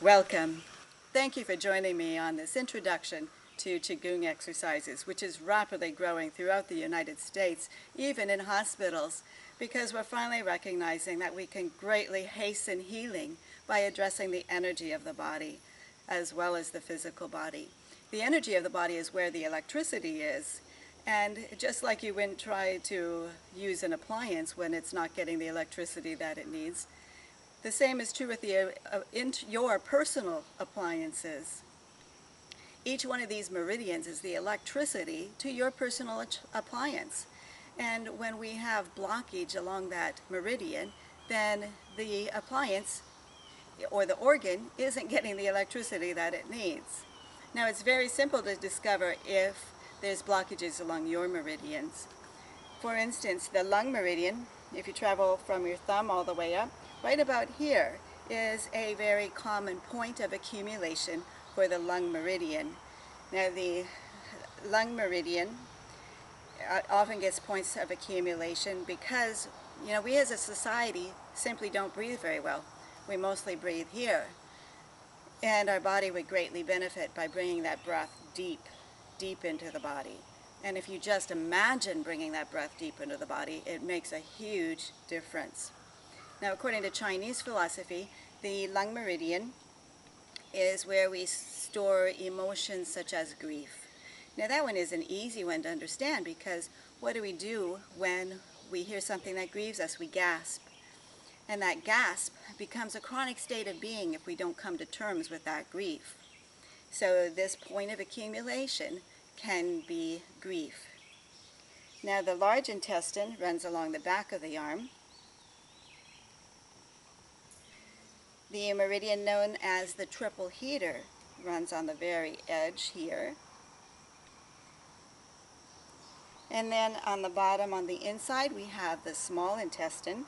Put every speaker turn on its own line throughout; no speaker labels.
Welcome. Thank you for joining me on this introduction to Qi Gong exercises, which is rapidly growing throughout the United States, even in hospitals, because we're finally recognizing that we can greatly hasten healing by addressing the energy of the body as well as the physical body. The energy of the body is where the electricity is, and just like you wouldn't try to use an appliance when it's not getting the electricity that it needs, the same is true with your personal appliances. Each one of these meridians is the electricity to your personal appliance. And when we have blockage along that meridian, then the appliance or the organ isn't getting the electricity that it needs. Now, it's very simple to discover if there's blockages along your meridians. For instance, the lung meridian, if you travel from your thumb all the way up, right about here is a very common point of accumulation for the lung meridian. Now, the lung meridian often gets points of accumulation because, we as a society simply don't breathe very well. We mostly breathe here. And our body would greatly benefit by bringing that breath deep into the body. And if you just imagine bringing that breath deep into the body, it makes a huge difference. Now, according to Chinese philosophy, the lung meridian is where we store emotions such as grief. Now, that one is an easy one to understand because what do we do when we hear something that grieves us? We gasp. And that gasp becomes a chronic state of being if we don't come to terms with that grief. So this point of accumulation can be grief. Now, the large intestine runs along the back of the arm. The meridian known as the triple heater runs on the very edge here. And then on the bottom, on the inside, we have the small intestine.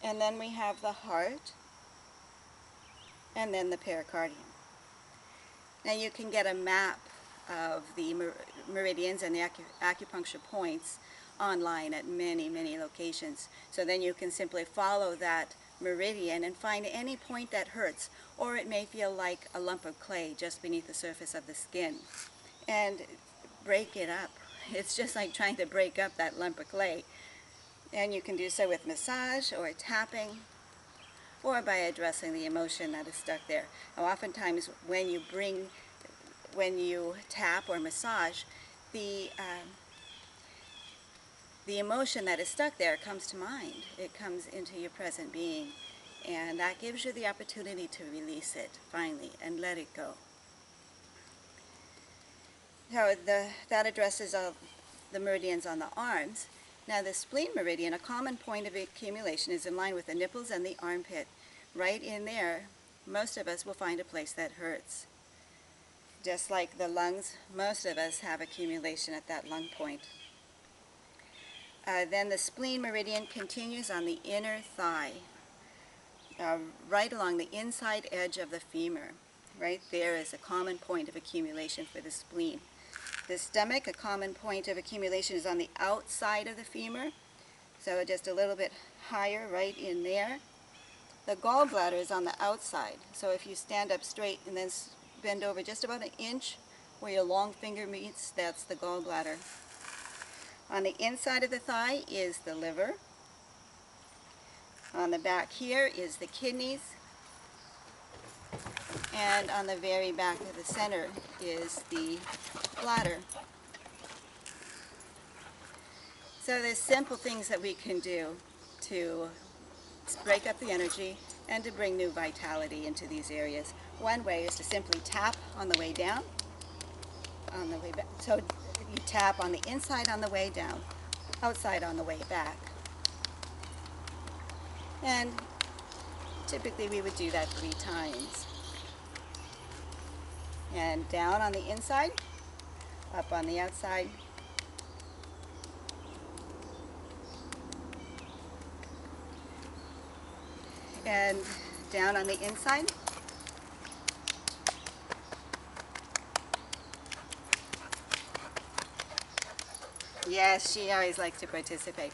And then we have the heart. And then the pericardium. Now, you can get a map of the meridians and the acupuncture points online at many locations. So then you can simply follow that meridian and find any point that hurts, or it may feel like a lump of clay just beneath the surface of the skin, and break it up. It's just like trying to break up that lump of clay. And you can do so with massage or tapping, or by addressing the emotion that is stuck there. Now, oftentimes when you tap or massage, the emotion that is stuck there comes to mind. It comes into your present being, and that gives you the opportunity to release it finally and let it go. So that addresses all the meridians on the arms. Now, the spleen meridian, a common point of accumulation, is in line with the nipples and the armpit. Right in there, most of us will find a place that hurts. Just like the lungs, most of us have accumulation at that lung point. Then the spleen meridian continues on the inner thigh, right along the inside edge of the femur. Right there is a common point of accumulation for the spleen. The stomach, a common point of accumulation, is on the outside of the femur, so just a little bit higher right in there. The gallbladder is on the outside, so if you stand up straight and then bend over just about an inch where your long finger meets, that's the gallbladder. On the inside of the thigh is the liver. On the back here is the kidneys. And on the very back of the center is the bladder. So there's simple things that we can do to break up the energy and to bring new vitality into these areas. One way is to simply tap on the way down, on the way back. So you tap on the inside on the way down, outside on the way back. And typically we would do that 3 times. And down on the inside, up on the outside, and down on the inside, yes, she always likes to participate.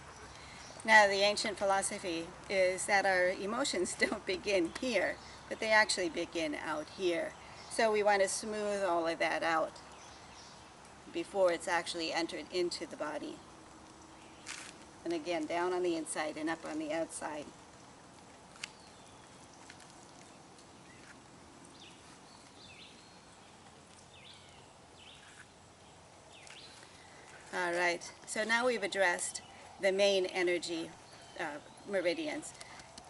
Now, the ancient philosophy is that our emotions don't begin here, but they actually begin out here. So we want to smooth all of that out before it's actually entered into the body. And again, down on the inside and up on the outside. All right, so now we've addressed the main energy meridians,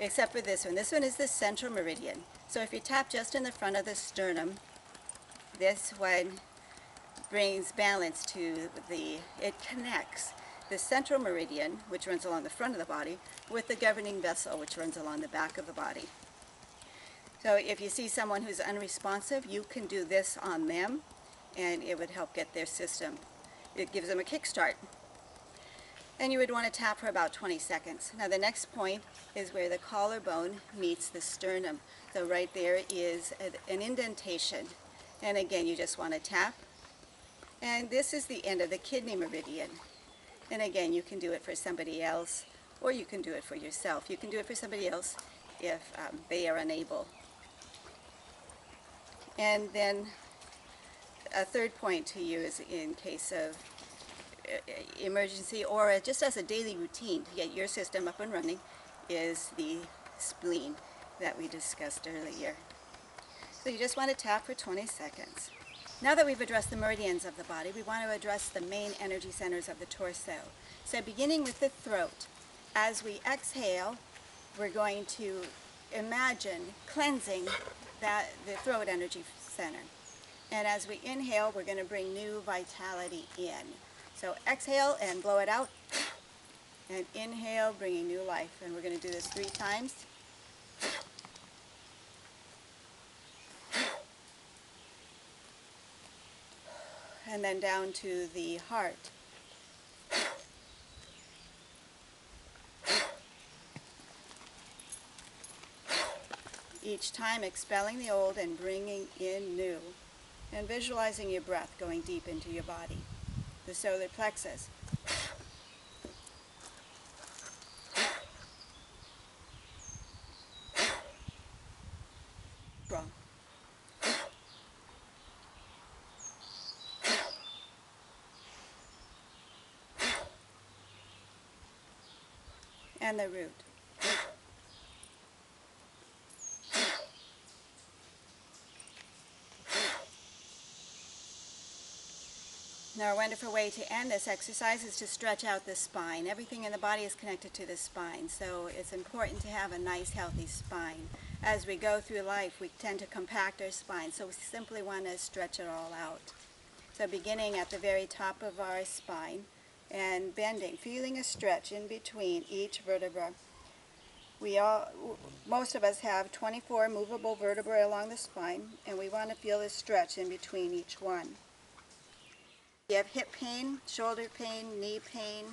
except for this one. This one is the central meridian. So if you tap just in the front of the sternum, this one brings balance to it connects the central meridian, which runs along the front of the body, with the governing vessel, which runs along the back of the body. So if you see someone who's unresponsive, you can do this on them, and it would help get their system. It gives them a kickstart. And you would want to tap for about 20 seconds. Now the next point is where the collarbone meets the sternum. So right there is an indentation. And again, you just want to tap. And this is the end of the kidney meridian. And again, you can do it for somebody else, or you can do it for yourself. You can do it for somebody else if they are unable. And then a third point to use in case of emergency or just as a daily routine to get your system up and running is the spleen that we discussed earlier. So you just want to tap for 20 seconds. Now that we've addressed the meridians of the body, we want to address the main energy centers of the torso. So beginning with the throat, as we exhale, we're going to imagine cleansing the throat energy center. And as we inhale, we're going to bring new vitality in. So exhale and blow it out. And inhale, bringing new life. And we're going to do this 3 times. And then down to the heart. Each time expelling the old and bringing in new. And visualizing your breath going deep into your body. The solar plexus. Wrong. And the root. Now, a wonderful way to end this exercise is to stretch out the spine. Everything in the body is connected to the spine, so it's important to have a nice, healthy spine. As we go through life, we tend to compact our spine, so we simply want to stretch it all out. So beginning at the very top of our spine and bending, feeling a stretch in between each vertebra. Most of us have 24 movable vertebrae along the spine, and we want to feel a stretch in between each one. If you have hip pain, shoulder pain, knee pain,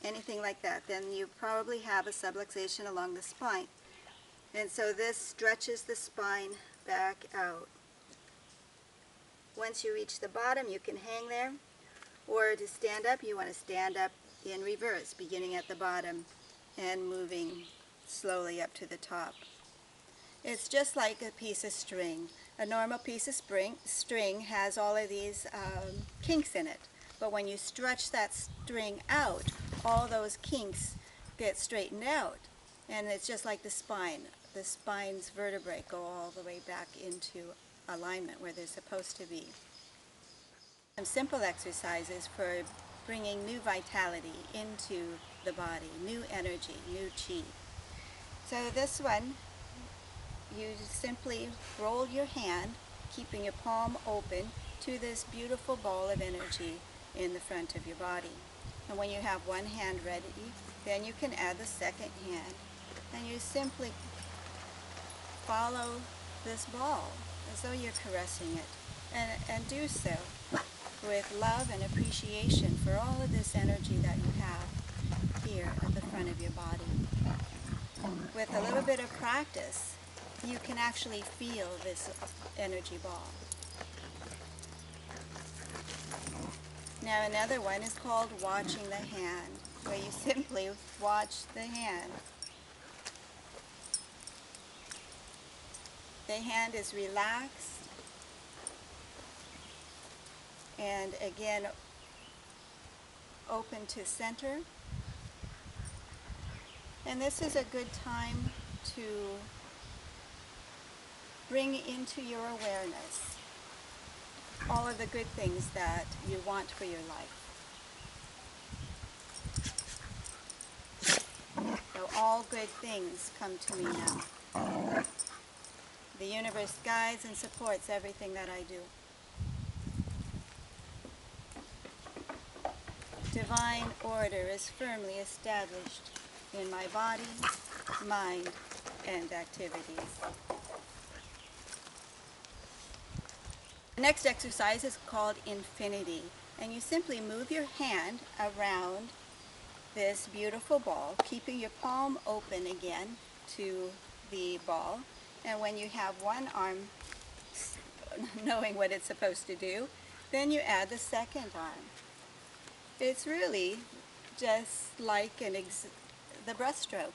anything like that, then you probably have a subluxation along the spine. And so this stretches the spine back out. Once you reach the bottom, you can hang there, or to stand up, you want to stand up in reverse, beginning at the bottom and moving slowly up to the top. It's just like a piece of string. A normal piece of string has all of these kinks in it. But when you stretch that string out, all those kinks get straightened out. And it's just like the spine. The spine's vertebrae go all the way back into alignment where they're supposed to be. Some simple exercises for bringing new vitality into the body, new energy, new Qi. So this one, you simply roll your hand, keeping your palm open, to this beautiful ball of energy in the front of your body. And when you have one hand ready, then you can add the second hand, and you simply follow this ball as though you're caressing it, and do so with love and appreciation for all of this energy that you have here at the front of your body. With a little bit of practice, you can actually feel this energy ball. Now another one is called watching the hand. where you simply watch the hand. The hand is relaxed and again open to center. And this is a good time to bring into your awareness all of the good things that you want for your life. So all good things come to me now. The universe guides and supports everything that I do. Divine order is firmly established in my body, mind, and activities. The next exercise is called infinity, and you simply move your hand around this beautiful ball, keeping your palm open again to the ball. And when you have one arm knowing what it's supposed to do, then you add the second arm. It's really just like the breaststroke.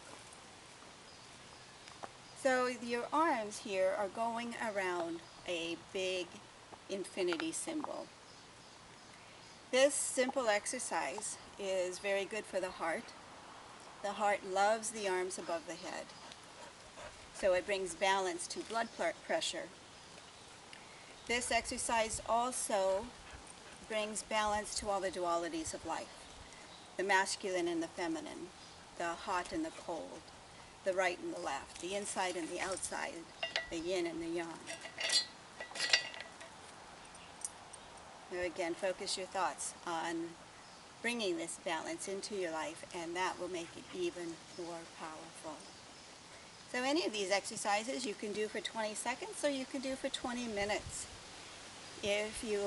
So your arms here are going around a big infinity symbol. This simple exercise is very good for the heart. The heart loves the arms above the head. So it brings balance to blood pressure. This exercise also brings balance to all the dualities of life. The masculine and the feminine, the hot and the cold, the right and the left, the inside and the outside, the yin and the yang. Now again, focus your thoughts on bringing this balance into your life, and that will make it even more powerful. So any of these exercises you can do for 20 seconds or you can do for 20 minutes. If you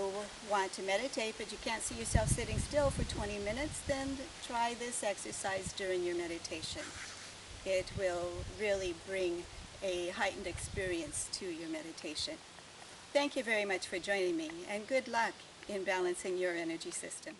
want to meditate but you can't see yourself sitting still for 20 minutes, then try this exercise during your meditation. It will really bring a heightened experience to your meditation. Thank you very much for joining me, and good luck in balancing your energy system.